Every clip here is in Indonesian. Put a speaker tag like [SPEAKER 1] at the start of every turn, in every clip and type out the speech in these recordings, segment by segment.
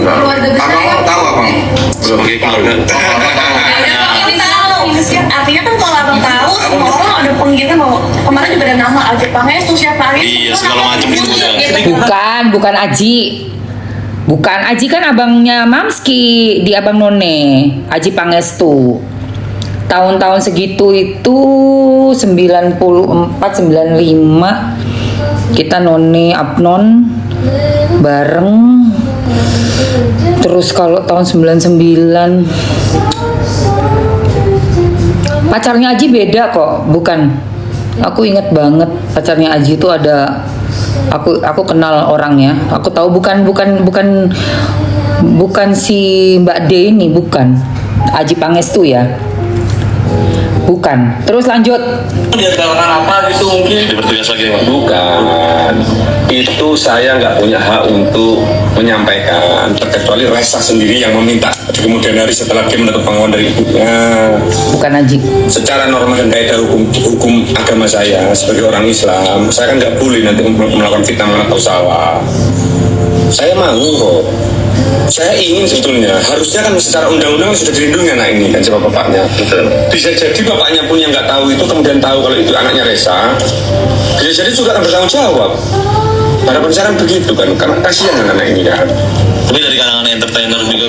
[SPEAKER 1] keluarga besar.
[SPEAKER 2] Abang tahu abang?
[SPEAKER 3] Sebagai keluarga.
[SPEAKER 1] Artinya kan kalau abang tahu, semua orang ada penggiatan mau kemarin juga ada nama Aji Pangestu siapa Aji.
[SPEAKER 3] Iya, segala macam disebutkan.
[SPEAKER 4] Bukan Aji. Bukan Aji kan abangnya Mamski di Abang None, Aji Pangestu. Tahun-tahun segitu itu 94 95 kita None Abnon bareng. Terus kalau tahun 99 pacarnya Aji beda kok, bukan. Aku ingat banget pacarnya Aji itu ada. Aku kenal orangnya. Aku tahu bukan si Mbak D ini, bukan. Aji Pangestu ya. Bukan. Terus lanjut.
[SPEAKER 5] Dia karena apa gitu mungkin?
[SPEAKER 3] Bertugas lagi Pak.
[SPEAKER 5] Bukan. Itu saya nggak punya hak untuk menyampaikan, terkecuali Resa sendiri yang meminta di kemudian hari setelah dia mendapat pengakuan dari ibunya.
[SPEAKER 4] Bukan Aji.
[SPEAKER 5] Secara norma dan kaidah hukum agama saya sebagai orang Islam, saya kan nggak boleh nanti melakukan fitnah atau salah. Saya mau kok. Saya ingin sebetulnya, harusnya kan secara undang-undang sudah dilindungi anak ini kan sama bapaknya. Betul. Bisa jadi bapaknya pun yang nggak tahu itu kemudian tahu kalau itu anaknya Resa. Bisa jadi juga akan bertanggung jawab. Harapan saya kan begitu kan, karena kasihan anak ini kan.
[SPEAKER 3] Tapi dari kalangan entertainer juga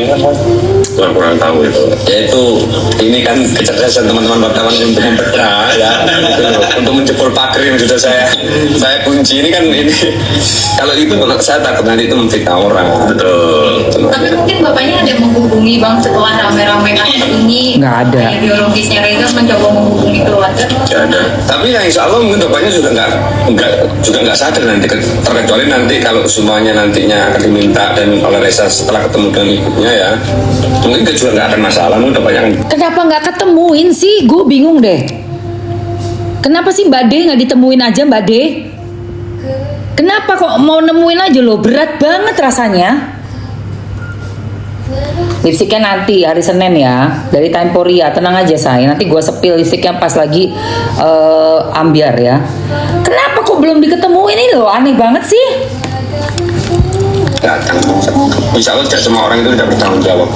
[SPEAKER 5] Kurang tahu itu. Yaitu ini kan kecerdasan teman-teman wartawan untuk membedah ya, gitu loh. Untuk menjebol pagar yang sudah saya kunci ini kan ini. Kalau itu saya takut nanti itu memfitnah orang. Betul.
[SPEAKER 1] Tapi mungkin bapaknya ada yang menghubungi bang setelah rame-rame kasus ini.
[SPEAKER 4] Nggak ada.
[SPEAKER 1] Ayah biologisnya Reza mencoba menghubungi keluarga.
[SPEAKER 5] Tidak ada. Tapi yang insya Allah mungkin bapaknya juga nggak sadar nanti, terkecuali nanti kalau semuanya nantinya akan diminta dan oleh Reza setelah ketemu dengan ibunya ya, mungkin juga nggak akan masalah. Mungkin bapaknya
[SPEAKER 4] Kenapa nggak ketemuin sih? Gue bingung deh. Kenapa sih Mbak D nggak ditemuin aja Mbak D? Kenapa kok mau nemuin aja loh? Berat banget rasanya. Lipstiknya nanti hari Senin ya, dari Temporia. Tenang aja say, nanti gue sepil lipstiknya pas lagi ambiar ya. Kenapa kok belum diketemuin ini loh? Aneh banget sih.
[SPEAKER 5] datang. Insya Allah tidak semua orang itu tidak bertanggung jawab.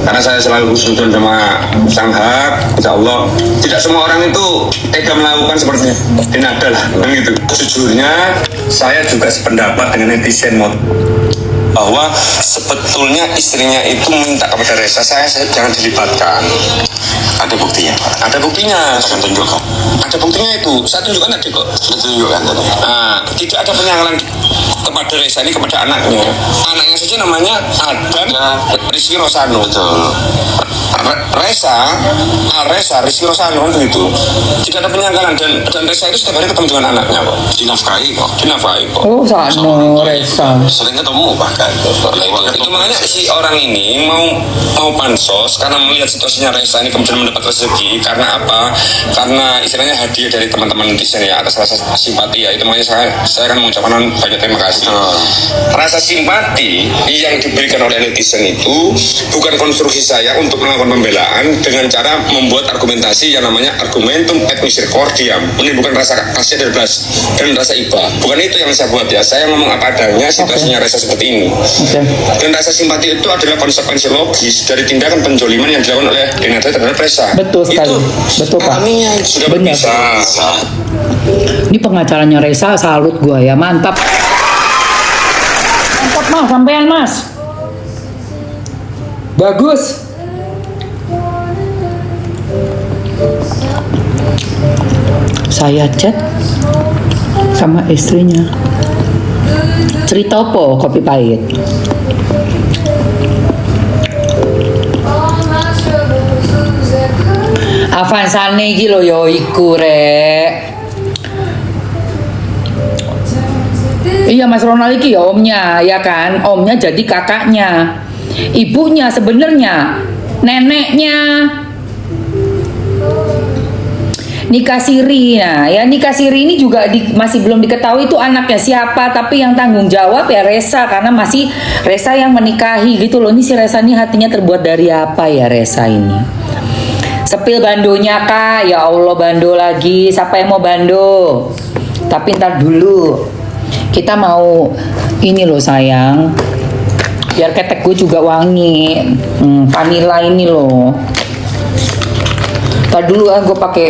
[SPEAKER 5] Karena saya selalu husnuzon sama Sang Hak. Insya Allah tidak semua orang itu tega melakukan seperti ini adalah kan gitu. Sejujurnya saya juga sependapat dengan netizen bahwa sebetulnya istrinya itu minta kepada Reza saya jangan dilibatkan. Ada buktinya, Pak? Ada buktinya. Akan tunjukkan. Ada buktinya itu. Saya tunjukkan tadi kok. Tunjukkan tadi. Nah, tidak ada penyangalan kepada Reza ini kepada anaknya. Anaknya saja namanya Adam Rizky Rosano. Betul. Reza Rizky Rosano itu. Tidak ada penyangalan dan Reza itu setiap hari ketemu dengan anaknya kok. Dinafkahi kok.
[SPEAKER 4] Oh, Sano Reza.
[SPEAKER 5] Sering ketemu bahkan. Itu makanya si orang ini mau pansos karena melihat situasinya Reza ini kemudian mendapat rezeki karena apa? Karena istilahnya hadiah dari teman-teman netizen ya atas rasa simpati ya, itu makanya saya akan mengucapkan banyak terima kasih. Rasa simpati yang diberikan oleh netizen itu bukan konstruksi saya untuk melakukan pembelaan dengan cara membuat argumentasi yang namanya argumentum et misericordiam, menimbulkan rasa kasih dan rasa iba. Bukan itu yang saya buat ya. Saya ngomong apa adanya situasinya Reza seperti ini. Dan rasa simpati itu adalah konsekuensi logis dari tindakan penjoliman yang dilakukan oleh Denada terhadap Reza.
[SPEAKER 4] Betul sekali.
[SPEAKER 5] Itu
[SPEAKER 4] betul Pak.
[SPEAKER 5] alaminya sudah
[SPEAKER 4] Benar.
[SPEAKER 5] bisa.
[SPEAKER 4] Ini pengacaranya Reza, salut gua ya, mantap. Mantap mas, sampean mas. Bagus. Saya chat sama istrinya. Cerita apa kopi pahit? Avansane iki lho ya iku rek. Iya Mas Ronald iki ya omnya, ya kan? Omnya jadi kakaknya. Ibunya sebenarnya neneknya. Nikah siri, nah ya nikah siri ini juga masih belum diketahui itu anaknya siapa, tapi yang tanggung jawab ya Reza karena masih Reza yang menikahi gitu loh. Ini si Reza ini hatinya terbuat dari apa ya Reza ini? Sepil bandonya kak, ya Allah bando lagi. Siapa yang mau bando? Tapi ntar dulu kita mau ini loh sayang. biar ketek gue juga wangi. Vanilla ini loh. Tadi dulu gue pakai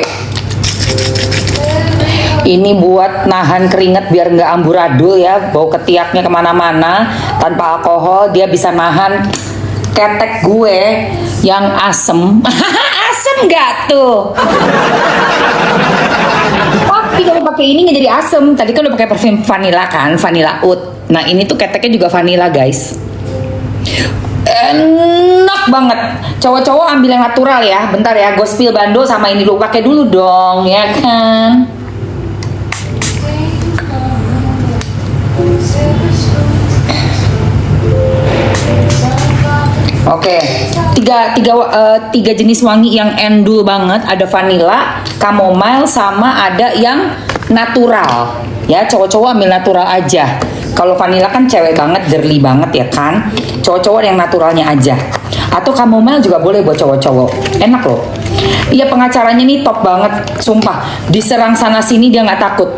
[SPEAKER 4] ini buat nahan keringat biar nggak amburadul ya, bau ketiaknya kemana-mana. Tanpa alkohol dia bisa nahan ketek gue yang asem. Asem nggak tuh? Tapi kalau pakai ini nggak jadi asem. Tadi kan udah pakai parfum vanilla kan, vanilla oud. Nah ini tuh keteknya juga vanilla guys. Enak banget. Cowok-cowok ambil yang natural ya. Bentar ya, gue spill bando sama ini dulu. Pakai dulu dong, ya kan? Oke, tiga jenis wangi yang endul banget. Ada vanilla, chamomile, sama ada yang natural. Ya, cowok-cowok ambil natural aja. Kalau vanilla kan cewek banget, girly banget ya kan. Cowok-cowok yang naturalnya aja. Atau chamomile juga boleh buat cowok-cowok. Enak loh. Iya, pengacaranya nih top banget, sumpah. Diserang sana sini dia nggak takut.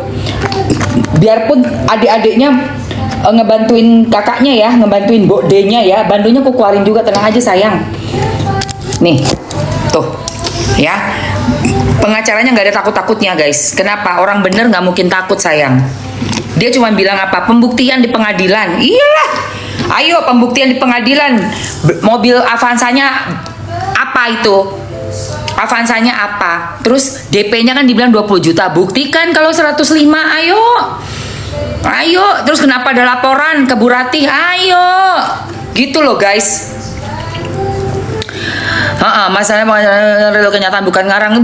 [SPEAKER 4] Biarpun adik-adiknya ngebantuin kakaknya ya, ngebantuin bodenya ya, bandonya aku keluarin juga, tenang aja sayang. Nih, tuh, ya, pengacaranya nggak ada takut-takutnya guys. Kenapa? Orang bener nggak mungkin takut sayang. Dia cuma bilang apa? Pembuktian di pengadilan. Iyalah, ayo pembuktian di pengadilan. Mobil Avanza-nya apa itu? Avanza-nya apa? Terus DP-nya kan dibilang 20 juta. Buktikan kalau 105, ayo. Ayo, terus kenapa ada laporan ke Bu Ratih? Ayo, gitu loh guys. Masalah real kenyataan bukan ngarang,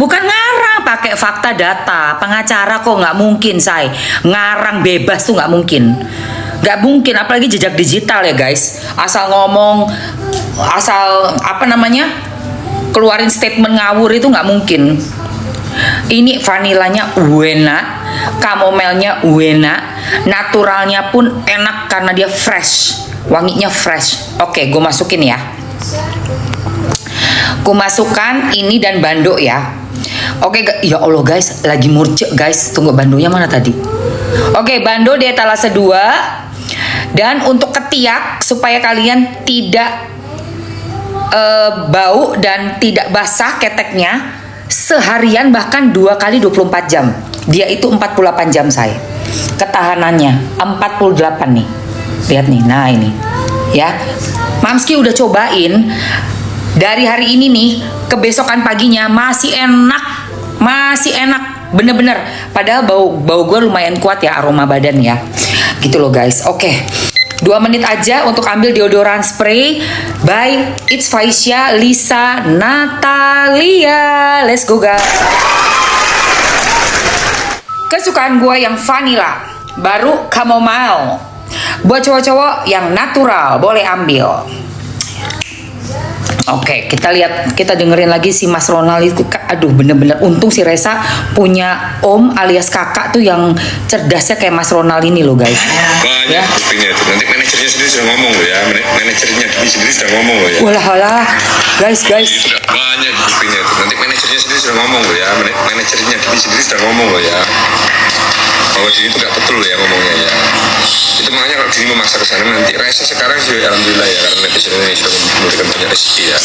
[SPEAKER 4] pakai fakta data. Pengacara kok nggak mungkin say ngarang bebas tuh nggak mungkin, apalagi jejak digital ya guys. Asal ngomong, asal apa namanya, keluarin statement ngawur itu nggak mungkin. Ini vanilanya enak, chamomile-nya enak, naturalnya pun enak karena dia fresh, wanginya fresh. Oke, gue masukin ya. Gue masukkan ini dan bando ya. Oke, ya Allah guys, lagi murcek guys. Tunggu, bandonya mana tadi? Oke, bando di etalase 2. Dan untuk ketiak supaya kalian tidak bau dan tidak basah keteknya, seharian bahkan 2 kali 24 jam. Dia itu 48 jam saya. Ketahanannya 48 nih. Lihat nih, nah ini. Ya. Mamski udah cobain. Dari hari ini nih, kebesokan paginya masih enak. Bener-bener. Padahal bau gue lumayan kuat ya, aroma badan ya. Gitu loh guys. Oke. 2 menit aja untuk ambil deodoran spray by It's Faisya Lisa Natalia. Let's go guys. Kesukaan gue yang vanilla, baru chamomile. Buat cowok-cowok yang natural boleh ambil. Oke, kita lihat, kita dengerin lagi si Mas Ronald itu. Aduh, bener-bener untung si Resa punya om alias kakak tuh yang cerdasnya kayak Mas Ronald ini loh guys.
[SPEAKER 5] Banyak
[SPEAKER 4] Ya.
[SPEAKER 5] buktinya itu. Nanti manajernya sendiri sudah ngomong loh ya. Manajernya sendiri sudah ngomong loh ya.
[SPEAKER 4] Walah, guys.
[SPEAKER 5] Sudah banyak buktinya itu. Nanti manajernya sendiri sudah ngomong loh ya. Manajernya sendiri sudah ngomong loh ya. Kalau Dini itu gak betul loh ya ngomongnya ya. Itu makanya kalau Dini memaksa ke sana nanti. Reza sekarang sih alhamdulillah ya, karena netizen ini sudah memberikan banyak rezeki ya.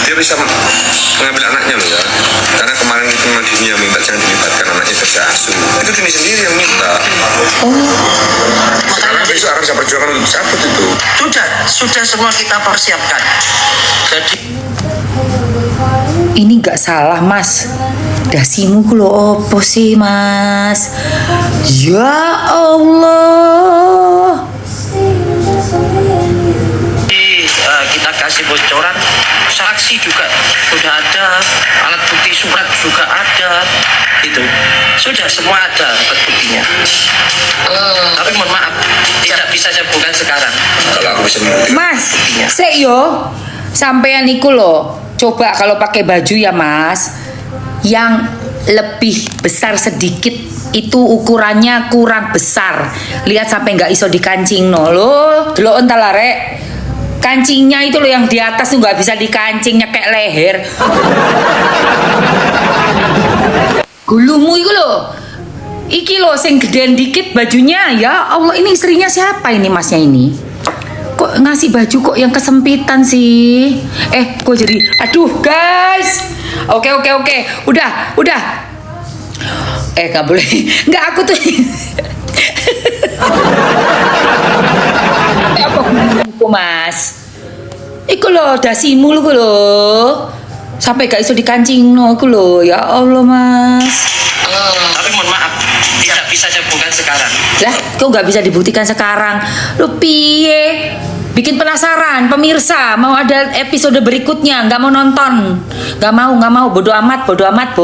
[SPEAKER 5] Dia bisa mengambil anaknya loh ya. Karena kemarin itu memang Dini yang minta jangan dilibatkan anaknya kerja asuh. Itu Dini sendiri yang minta. Sekarang besok akan saya perjuangkan untuk cabut itu.
[SPEAKER 2] Sudah semua kita persiapkan. Jadi
[SPEAKER 4] ini gak salah mas, dasimu kulo opo sih mas? Ya Allah.
[SPEAKER 2] kita kasih bocoran, saksi juga sudah ada, alat bukti surat juga ada, gitu. Sudah semua ada alat buktinya. Tapi mohon maaf, tidak bisa saya bukan sekarang.
[SPEAKER 5] Kalau aku bisa membuktikan.
[SPEAKER 4] Mas, seyo, sampean iku lo, coba kalau pakai baju ya mas, yang lebih besar sedikit itu ukurannya kurang besar. Lihat sampai nggak iso dikancing no lo entar rek. Kancingnya itu lo yang di atas tuh nggak bisa dikancingnya kayak leher. Gulumu itu lo. Iki lo sing gedean dikit bajunya, ya Allah, ini istrinya siapa ini masnya ini? Kok kok ngasih baju kok yang kesempitan sih? Kok jadi aduh guys. Oke. Udah. Gak boleh. Nggak aku tuh. Apa aku Mas? Iku lho dasimu lho. Sampai gak iso dikancingno iku lho. Ya Allah Mas.
[SPEAKER 2] Tapi mohon maaf, tidak bisa saya bukan sekarang.
[SPEAKER 4] Lah, kok nggak bisa dibuktikan sekarang? Lu piye? Bikin penasaran pemirsa, mau ada episode berikutnya, nggak mau nonton. Nggak mau, bodo amat, bomat.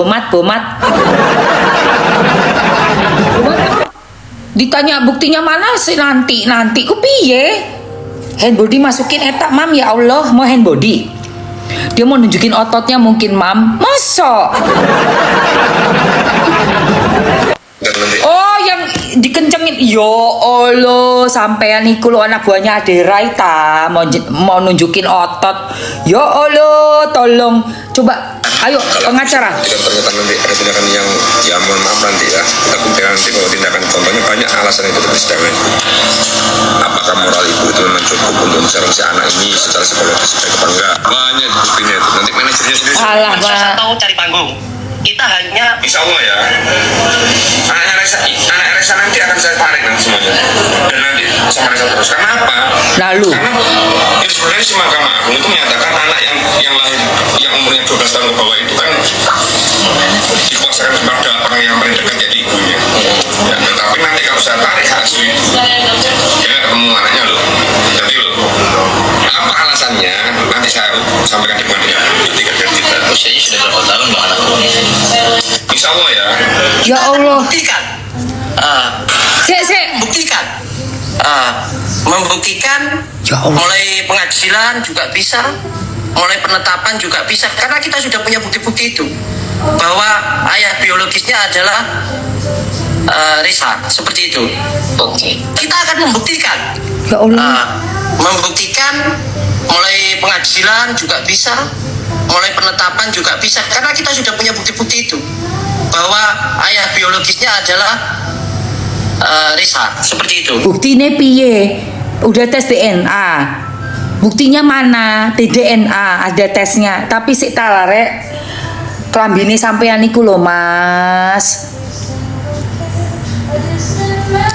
[SPEAKER 4] Ditanya buktinya mana sih nanti, ku piye? Handbody masukin etak mam, ya Allah, mau handbody. Dia mau nunjukin ototnya mungkin mam, masa? Oh, yang dikencengin. Yo Allah, sampean iku lho anak buahnya Aderai ta, mau nunjukin otot. Yo Allah, tolong coba ayo pengacara.
[SPEAKER 5] Jika ternyata nanti ada tindakan yang ya mohon maaf nanti ya, kita buktikan nanti kalau tindakan contohnya banyak alasan itu persidangan. Apakah moral ibu itu memang cukup untuk mencari si anak ini secara psikologis baik apa enggak? Banyak buktinya itu. Nanti manajernya sendiri.
[SPEAKER 4] Alah,
[SPEAKER 2] Saya tahu cari panggung. Kita hanya
[SPEAKER 5] Insya Allah ya. Anak Resa nanti akan saya tarik nanti semuanya. Dan nanti sama Resa terus. Karena apa?
[SPEAKER 4] Lalu.
[SPEAKER 5] Karena sebenarnya si Mahkamah Agung itu menyatakan anak yang lahir yang umurnya 12 tahun ke bawah itu kan dikuasakan kepada orang yang paling dekat jadi ibunya. Ya, tetapi nanti kalau saya tarik hasil, dia ketemu anaknya loh. Jadi loh, apa alasannya? Nanti saya sampaikan di pengadilan. Kita
[SPEAKER 3] Usianya sudah berapa tahun Bang anak?
[SPEAKER 5] Insya Allah ya.
[SPEAKER 4] Ya Allah.
[SPEAKER 2] buktikan. Buktikan. Membuktikan
[SPEAKER 4] Ya Allah.
[SPEAKER 2] mulai pengadilan juga bisa, mulai penetapan juga bisa, karena kita sudah punya bukti-bukti itu bahwa ayah biologisnya adalah Risa, seperti itu. Oke. Kita akan membuktikan.
[SPEAKER 4] Ya Allah.
[SPEAKER 2] Membuktikan mulai pengadilan juga bisa, mulai penetapan juga bisa, karena kita sudah punya bukti-bukti itu bahwa ayah biologisnya adalah Risa, seperti itu.
[SPEAKER 4] Buktinya piye? Udah tes DNA. Buktinya mana? DNA ada tesnya. Tapi sik talarek klambine sampean iku lho, Mas.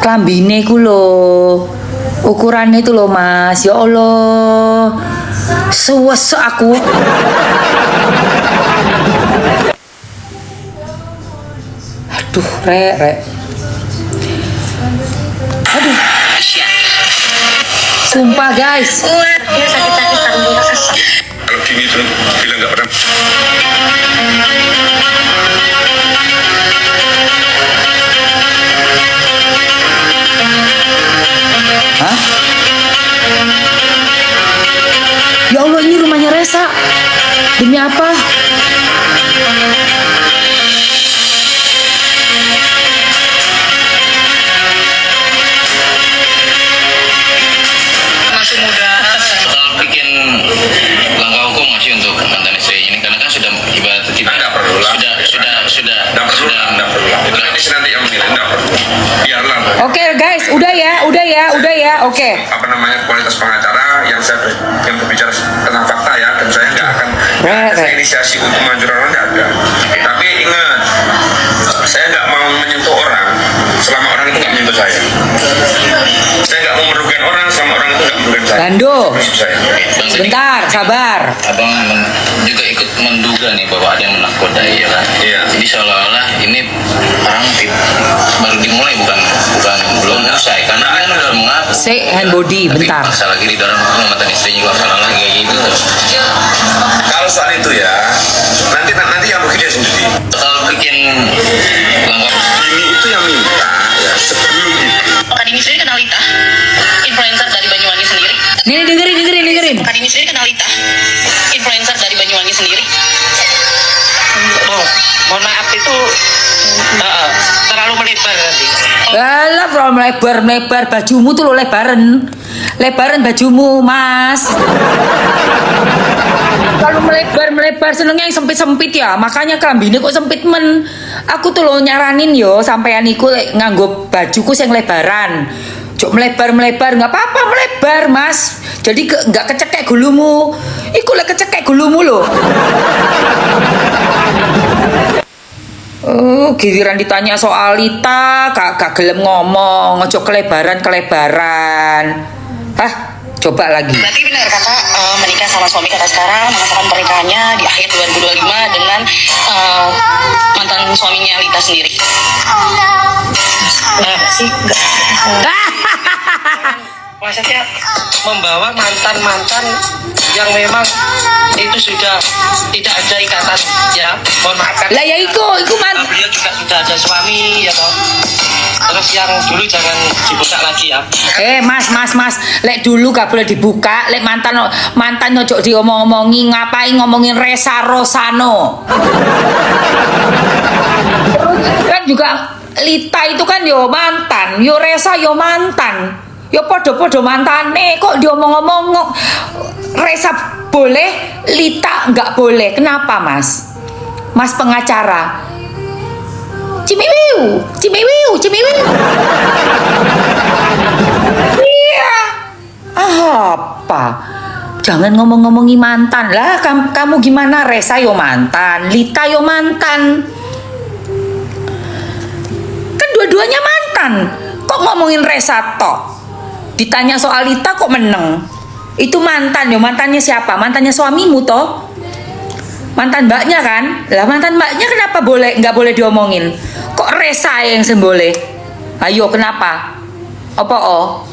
[SPEAKER 4] Klambine iku lho. Ukurannya itu lho, Mas. Ya Allah. Suwes aku. Aduh, rek. Aduh. Sumpah guys.
[SPEAKER 5] Kalau gini itu bilang nggak pernah.
[SPEAKER 4] Hah? Ya Allah, ini rumahnya Resa. Demi apa?
[SPEAKER 2] Masih muda.
[SPEAKER 3] Kalau bikin langkah hukum masih untuk mantan istri ini karena kan sudah ibarat kita
[SPEAKER 5] Nggak perlu lah.
[SPEAKER 3] sudah
[SPEAKER 5] Nggak perlu lah. Nanti yang menilai nggak perlu. Biarlah.
[SPEAKER 4] Oke guys, udah ya. Oke.
[SPEAKER 5] Apa namanya kualitas pengacara yang berbicara tentang fakta ya, dan saya nggak akan ada inisiasi untuk mengajukan orang, nggak ada. Tapi ingat, saya nggak mau menyentuh orang selama orang itu nggak menyentuh saya. Saya nggak mau merugikan orang selama orang itu nggak merugikan saya.
[SPEAKER 4] Dando.
[SPEAKER 5] Prinsip saya.
[SPEAKER 4] Sebentar, sabar.
[SPEAKER 3] Abang juga ikut menduga nih bahwa ada yang menakodai ya kan.
[SPEAKER 5] Iya.
[SPEAKER 3] Jadi seolah-olah ini perang baru dimulai bukan belum usai karena kan udah mengaku.
[SPEAKER 4] Say hand body,
[SPEAKER 3] Tapi
[SPEAKER 4] bentar.
[SPEAKER 3] masa lagi di dalam mantan istri juga salah lagi kayak gitu.
[SPEAKER 5] Kalau soal itu ya, nanti yang rugi dia sendiri.
[SPEAKER 3] Kalau bikin langkah
[SPEAKER 5] Ini itu yang minta ya sebelum itu.
[SPEAKER 6] Kadini sendiri kenal Lita, influencer dari Banyuwangi sendiri.
[SPEAKER 4] Nih dengerin.
[SPEAKER 6] Kadini sendiri kenal Lita, influencer dari Banyuwangi sendiri.
[SPEAKER 2] Oh, mohon maaf itu terlalu melebar nanti.
[SPEAKER 4] Alah, from melebar bajumu tuh lo lebaran bajumu, Mas. Kalau melebar senengnya yang sempit ya, makanya kelambine kok sempit men. Aku tuh lo nyaranin yo sampean iku nganggo bajuku sing lebaran. Cok melebar nggak apa-apa melebar mas. Jadi nggak kecekek gulumu. Iku lek kecekek gulumu loh. Oh, giliran ditanya soal Lita, gak gelem ngomong, ojo kelebaran. Hah, coba lagi.
[SPEAKER 6] Berarti benar kakak menikah sama suami kakak sekarang, mengatakan pernikahannya di akhir 2025 dengan mantan suaminya Lita sendiri.
[SPEAKER 2] Sih maksudnya membawa mantan yang memang itu sudah tidak ada ikatan, ya mohon maaf kan.
[SPEAKER 4] Lah ya iku
[SPEAKER 2] Beliau juga sudah ada suami ya toh. Terus yang dulu jangan dibuka lagi ya.
[SPEAKER 4] Mas, lek dulu gak boleh dibuka, lek mantan ojo diomong-omongi, ngapain ngomongin Resa Rosano. Terus kan juga Lita itu kan yo mantan, yo Resa yo mantan. Yo podo-podo mantane kok diomong-omong Resa boleh, Lita nggak boleh. Kenapa mas? Mas pengacara. Cimiwiu. Iya. Apa? Jangan ngomong-ngomongi mantan lah. Kamu gimana? Resa yo mantan, Lita yo mantan. Kan dua-duanya mantan. Kok ngomongin Resa toh? Ditanya soal Lita kok meneng. Itu mantan yo, mantannya siapa? Mantannya suamimu toh? Mantan mbaknya kan? Lah mantan mbaknya kenapa nggak boleh diomongin? Kok Resa yang boleh? Ayo kenapa? Apa oh?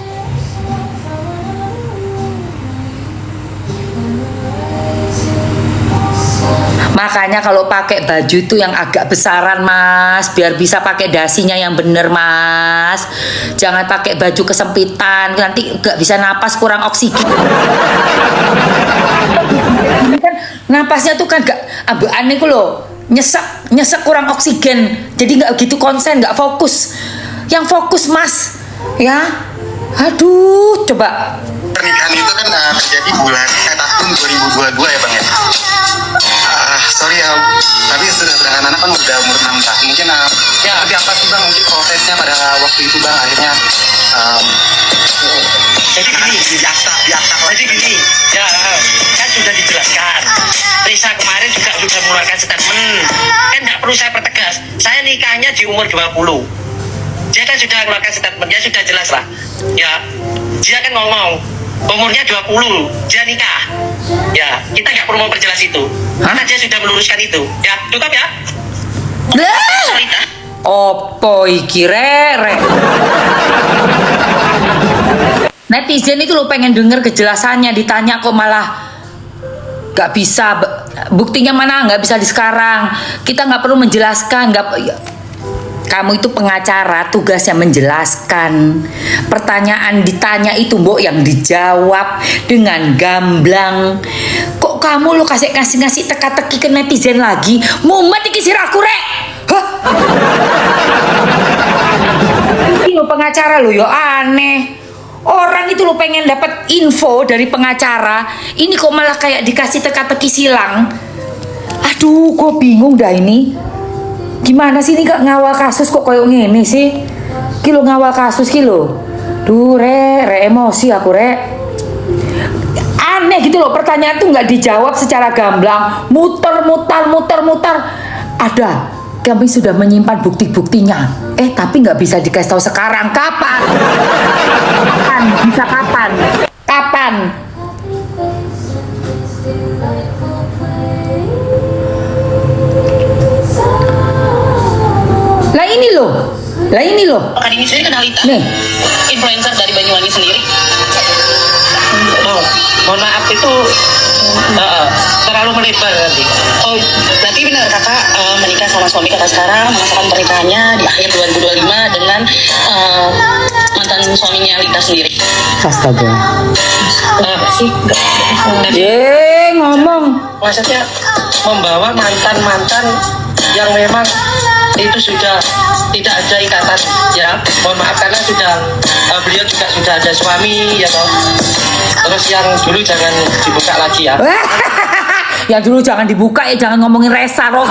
[SPEAKER 4] Makanya kalau pakai baju itu yang agak besaran mas, biar bisa pakai dasinya yang bener mas. Jangan pakai baju kesempitan, nanti gak bisa napas, kurang oksigen. Kan napasnya tuh kan gak aneh loh, nyesek kurang oksigen, jadi gak gitu konsen, gak fokus. Yang fokus mas, ya. Aduh, coba.
[SPEAKER 7] Pernikahan itu kan terjadi tahun 2022 ya bang ya. Sorry ya, tapi sedangkan anak kan udah umur 6 tahun mungkin ya tapi apa sih bang mungkin prosesnya pada waktu itu bang akhirnya
[SPEAKER 2] Jadi gini, ya kan sudah dijelaskan. Risa kemarin juga sudah mengeluarkan statement. Kan nggak perlu saya pertegas. Saya nikahnya di umur 20. Dia kan sudah mengeluarkan statementnya, sudah jelas lah. Ya, dia kan ngomong umurnya 20, dia nikah. Ya, kita nggak perlu memperjelas itu. Karena dia sudah meluruskan itu. Ya, cukup ya. Solita.
[SPEAKER 4] Opo iki rek. Netizen itu lo pengen denger kejelasannya, ditanya kok malah gak bisa. Buktinya mana? Gak bisa di sekarang. Kita gak perlu menjelaskan. Kamu itu pengacara, tugasnya menjelaskan. Pertanyaan ditanya itu mbok yang dijawab dengan gamblang. Kok kamu lo ngasih teka-teki ke netizen lagi? Mumet iki sirahku rek. Hah? Ini lo pengacara lo yo aneh. Orang itu lo pengen dapat info dari pengacara, ini kok malah kayak dikasih teka-teki silang. Aduh, gue bingung dah ini. Gimana sih ini gak ngawal kasus kok kayak gini sih? Kilo ngawal kasus kilo. Duh, re emosi aku re. Aneh gitu loh, pertanyaan tuh nggak dijawab secara gamblang, muter. Ada, kami sudah menyimpan bukti-buktinya. Tapi nggak bisa dikasih tahu sekarang. Kapan? Bisa kapan? Kapan? Lah ini loh.
[SPEAKER 6] Kan ini saya kenal Lita.
[SPEAKER 4] Nih.
[SPEAKER 6] Influencer dari Banyuwangi sendiri.
[SPEAKER 2] Oh, mohon maaf itu terlalu melebar nanti.
[SPEAKER 6] Oh, berarti benar kakak menikah sama suami kakak sekarang, mengatakan pernikahannya di akhir 2025 dengan mantan suaminya Lita sendiri.
[SPEAKER 4] Astaga.
[SPEAKER 2] Sih
[SPEAKER 4] Ngomong.
[SPEAKER 2] maksudnya membawa mantan yang memang itu sudah tidak ada ikatan, ya mohon maaf karena sudah beliau juga sudah ada suami ya toh. Terus yang dulu jangan dibuka lagi ya.
[SPEAKER 4] Yang dulu jangan dibuka ya, jangan ngomongin Resa Ros.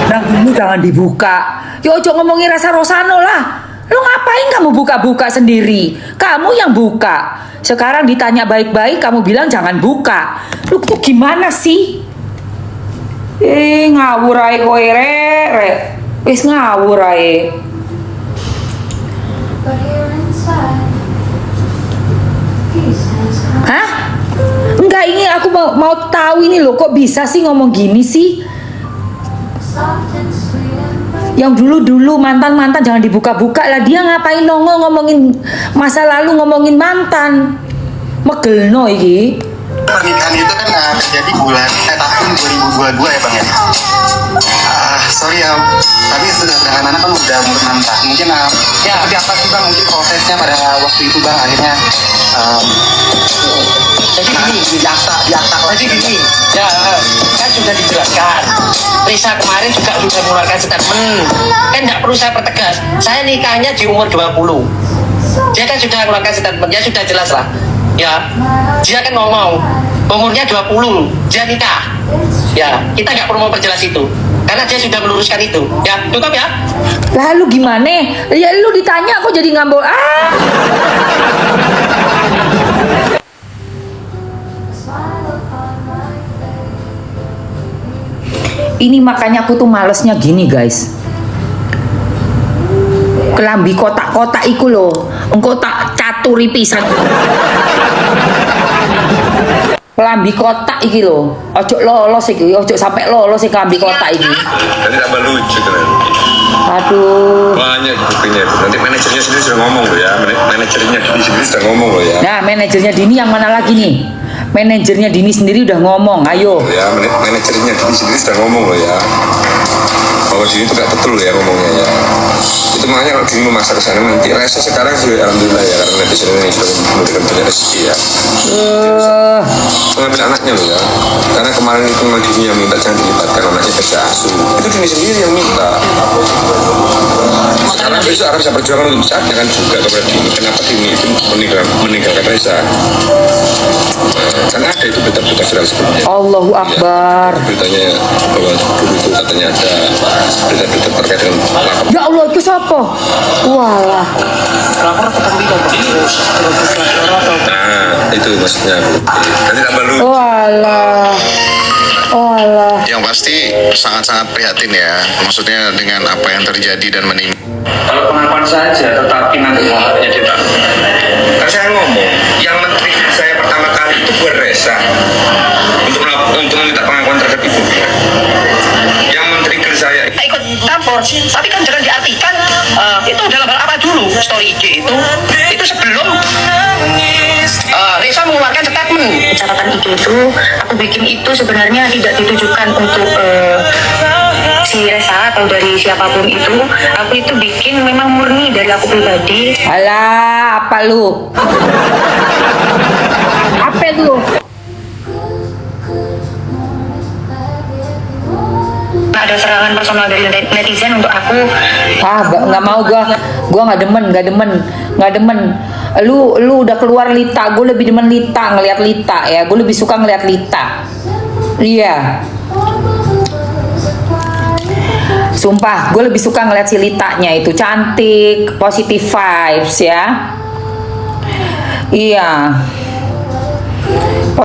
[SPEAKER 4] Yang dulu jangan dibuka. Yo ojo ngomongin Resa Rosano lah. Lu ngapain kamu buka-buka sendiri? Kamu yang buka. Sekarang ditanya baik-baik, kamu bilang jangan buka. Lu tuh gimana sih? Ngawur ae kowe rek. Wis ngawur ae. Hah? Enggak, ini aku mau tahu ini loh, kok bisa sih ngomong gini sih? Yang dulu mantan jangan dibuka-buka lah. Dia ngapain nongol ngomongin masa lalu, ngomongin mantan? Megelno iki.
[SPEAKER 7] Pernikahan itu kan terjadi tahun 2022 ya bang ya. Sorry ya, tapi sudah dengan anak kan udah umur 6 tahun. Mungkin seperti apa sih bang mungkin prosesnya pada waktu itu bang akhirnya
[SPEAKER 2] Jadi gini, kan sudah dijelaskan. Risa kemarin juga sudah mengeluarkan statement. Kan nggak perlu saya pertegas. Saya nikahnya di umur 20. Dia kan sudah mengeluarkan statement, ya sudah jelas lah. Ya, dia kan ngomong umurnya 20, dia nikah. Ya, kita nggak perlu memperjelas itu. Karena dia sudah meluruskan itu. Ya, cukup ya.
[SPEAKER 4] Lalu gimana? Ya lu ditanya kok jadi ngambol. Ini makanya aku tuh malesnya gini guys. Kelambi kotak-kotak iku loh. Engko tak caturi pisan. Kelambi kotak iki loh. Ojo lolos iki, ojo sampai lolos iki kelambi kotak iki.
[SPEAKER 5] Nanti tambah lucu kan.
[SPEAKER 4] Aduh.
[SPEAKER 5] Banyak buktinya. Nanti manajernya sendiri sudah ngomong loh ya. Manajernya sendiri sudah ngomong loh ya.
[SPEAKER 4] Nah, manajernya Dini yang mana lagi nih? Manajernya Dini sendiri udah ngomong, ayo.
[SPEAKER 5] Ya, manajernya sendiri sudah ngomong loh ya. Bahwa sini itu gak betul ya ngomongnya ya. Itu makanya kalau Dini memaksa ke sana nanti Resa sekarang sudah alhamdulillah ya, karena netizen ini sudah memberikan banyak rezeki ya. Mengambil anaknya loh ya. Karena kemarin itu memang Dini yang minta jangan dilibatkan anaknya ke asuh. Itu Dini sendiri yang minta. Sekarang besok akan bisa perjuangan untuk bisa kan juga kepada Dini. Kenapa Dini itu meninggalkan Resa? Kan ada itu berita-berita viral sebelumnya.
[SPEAKER 4] Allahu Akbar.
[SPEAKER 5] Ya, beritanya bahwa dulu itu katanya ada berita-berita terkait dengan lapor.
[SPEAKER 4] Ya Allah, itu siapa? Walah.
[SPEAKER 5] Nah, itu maksudnya. Nanti tambah lu.
[SPEAKER 4] Walah. Walah.
[SPEAKER 7] yang pasti sangat-sangat prihatin ya, maksudnya dengan apa yang terjadi dan menimpa.
[SPEAKER 2] Kalau pengakuan saja, tetapi nanti hanya tidak.
[SPEAKER 5] Kan saya ngomong, yang menteri saya pertama kali itu buat Resa untuk meminta pengakuan terhadap ibu. Yang menteri ke saya
[SPEAKER 2] Ikut campur, tapi kan jangan diartikan itu dalam hal apa dulu story IG itu sebelum Resa mengeluarkan statement.
[SPEAKER 6] Catatan IG itu aku bikin itu sebenarnya tidak ditujukan untuk si Resa atau dari siapapun itu. Aku itu bikin memang murni dari aku pribadi.
[SPEAKER 4] Alah, apa lu? Apa lu?
[SPEAKER 6] Ada serangan personal dari netizen untuk aku.
[SPEAKER 4] Nggak mau gua nggak demen. Lu udah keluar Lita, gue lebih demen Lita, ngeliat Lita ya, gue lebih suka ngeliat Lita. Iya. Sumpah, gue lebih suka ngeliat si Litanya itu cantik, positive vibes ya. Iya.